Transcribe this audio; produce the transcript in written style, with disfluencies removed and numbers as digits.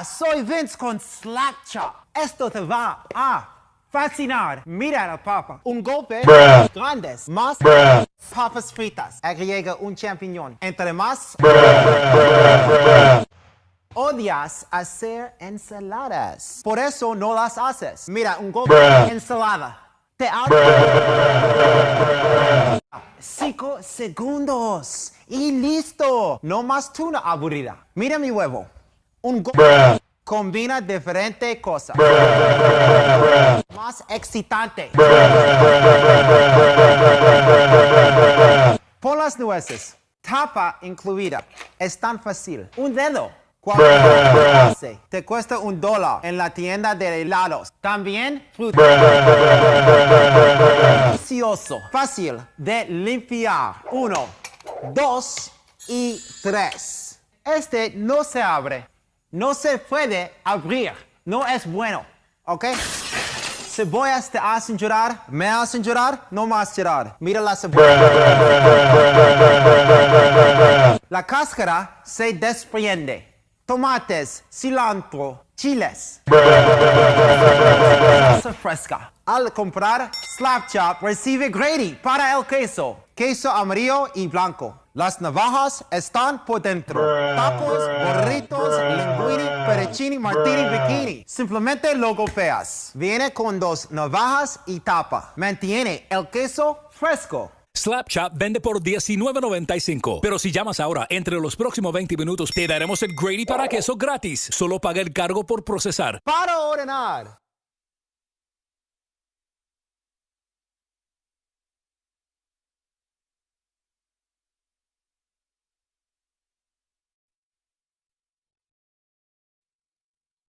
Soy Vince con Slap Chop. Esto te va a fascinar. Mira la papa. Un golpe grandes. Más papas fritas. Agrega un champiñón. Entre más odias hacer ensaladas. Por eso no las haces. Mira, un golpe ensalada. Te hago 5 segundos. Y listo. No más tuna aburrida. Mira mi huevo. Un golpe combina diferentes cosas. Más excitante. Pon las nueces. Tapa incluida. Es tan fácil. Un dedo. Te cuesta $1 en la tienda de helados. También fruta. Delicioso. Fácil de limpiar. 1, 2 y 3. Este no se abre. No se puede abrir. No es bueno. ¿Ok? Cebollas te hacen llorar. ¿Me hacen llorar? No más llorar. Mira la cebolla. La cáscara se desprende. Tomates, cilantro, chiles. Salsa fresca. Al comprar Slap Chop, recibe Grady para el queso. Queso amarillo y blanco. Las navajas están por dentro. Tacos, burritos, linguini, fettuccine, martini, bikini. Simplemente lo golpeas. Viene con 2 navajas y tapa. Mantiene el queso fresco. Slap Chop vende por $19.95. Pero si llamas ahora, entre los próximos 20 minutos, te daremos el Grady para queso gratis. Solo paga el cargo por procesar. Para ordenar.